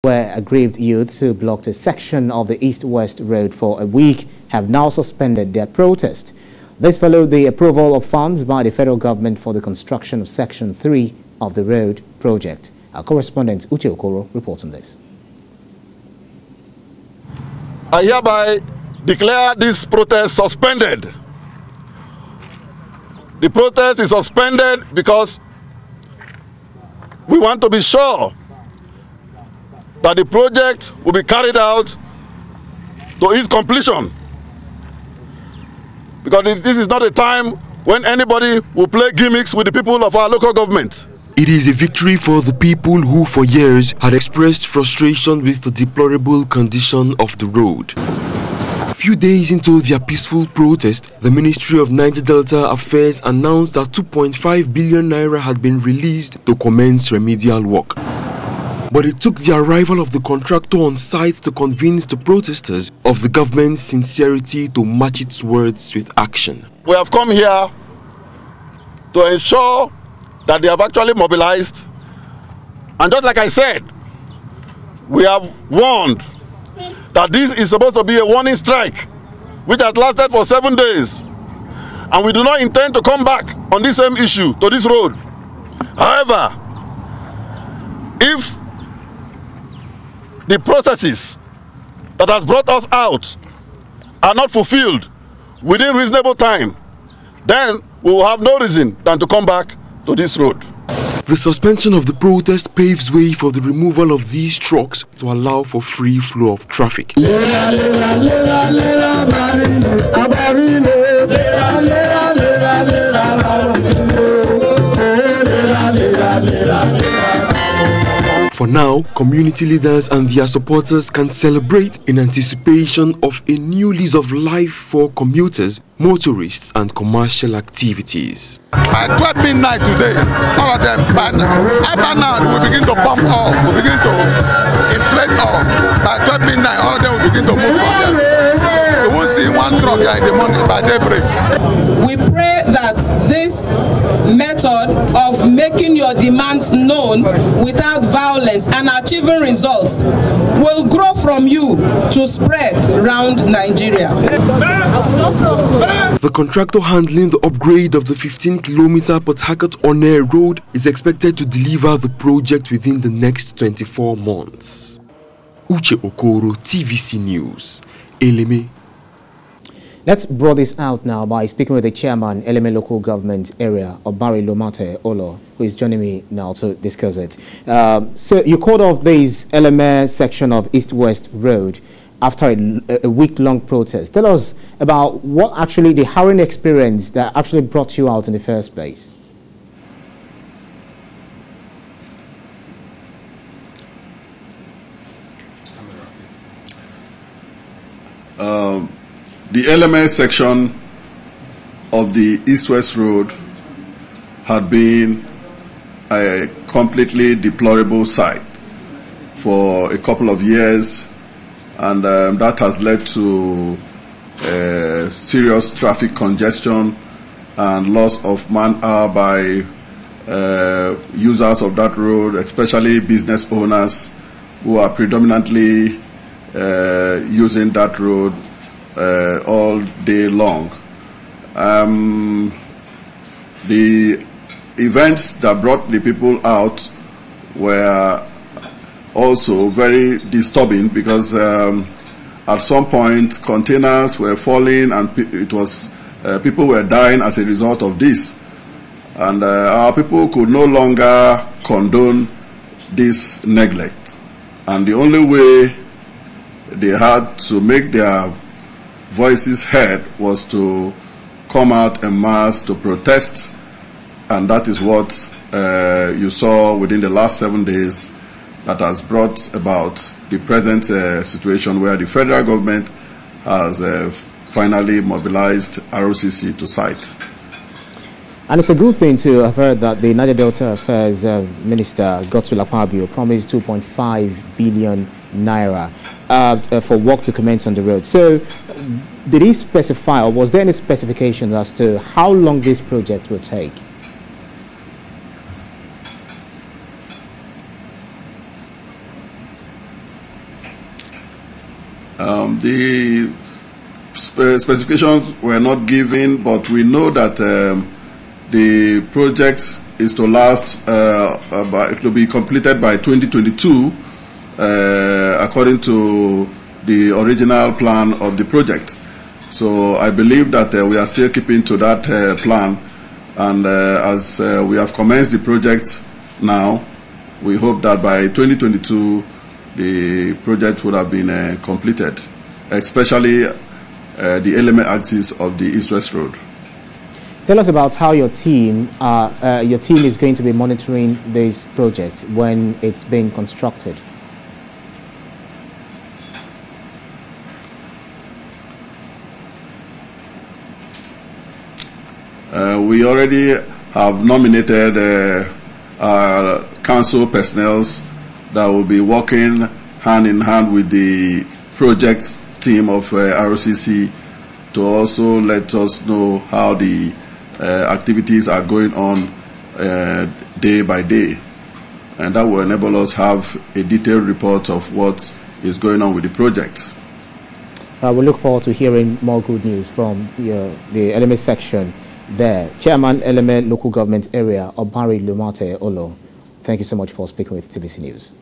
Where aggrieved youths who blocked a section of the east-west road for a week have now suspended their protest. This followed the approval of funds by the federal government for the construction of Section 3 of the road project. Our correspondent Uche Okoro reports on this. I hereby declare this protest suspended. The protest is suspended because we want to be sure that the project will be carried out to its completion. Because this is not a time when anybody will play gimmicks with the people of our local government. It is a victory for the people who for years had expressed frustration with the deplorable condition of the road. A few days into their peaceful protest, the Ministry of Niger Delta Affairs announced that 2.5 billion naira had been released to commence remedial work. But it took the arrival of the contractor on site to convince the protesters of the government's sincerity to match its words with action. We have come here to ensure that they have actually mobilized, and just like I said, we have warned that this is supposed to be a warning strike which has lasted for 7 days, and we do not intend to come back on this same issue to this road. However, if the processes that has brought us out are not fulfilled within reasonable time, then we will have no reason than to come back to this road. The suspension of the protest paves way for the removal of these trucks to allow for free flow of traffic. For now, community leaders and their supporters can celebrate in anticipation of a new lease of life for commuters, motorists and commercial activities. By 12 midnight today, all of them, after now, we begin to pump oil, we begin to inflate oil. By 12 midnight, all of them will begin to move from there. We won't see one truck here in the morning by daybreak. We pray that this method of making your demands known without violence and achieving results will grow from you to spread around Nigeria. The contractor handling the upgrade of the 15-kilometer Port Harcourt on-air road is expected to deliver the project within the next 24 months. Uche Okoro, TVC News, Eleme. Let's draw this out now by speaking with the chairman, Eleme Local Government Area, Obari Lomate Olo, who is joining me now to discuss it. So you called off this Eleme section of East-West Road after a week-long protest. Tell us about what actually the harrowing experience that actually brought you out in the first place. The LMS section of the East-West Road had been a completely deplorable sight for a couple of years, and that has led to serious traffic congestion and loss of man-hour by users of that road, especially business owners who are predominantly using that road all day long. The events that brought the people out were also very disturbing because at some point containers were falling and it was people were dying as a result of this, and our people could no longer condone this neglect, and the only way they had to make their voices heard was to come out en masse to protest, and that is what you saw within the last 7 days that has brought about the present situation where the federal government has finally mobilized ROCC to site. And it's a good thing to have heard that the Niger Delta Affairs Minister, Godswill Akpabio, promised 2.5 billion naira for work to commence on the road. So did he specify, or was there any specifications as to how long this project will take? The specifications were not given, but we know that the project is to last, it will be completed by 2022, according to the original plan of the project. So I believe that we are still keeping to that plan, and as we have commenced the project now, we hope that by 2022 the project would have been completed, especially the element axis of the east-west road. Tell us about how your team is going to be monitoring this project when it's being constructed. We already have nominated our council personnel that will be working hand in hand with the project team of ROCC to also let us know how the activities are going on day by day, and that will enable us have a detailed report of what is going on with the project. We look forward to hearing more good news from the LMA section there. Chairman, LMA Local Government Area, Obari Lumate Olo, thank you so much for speaking with TVC News.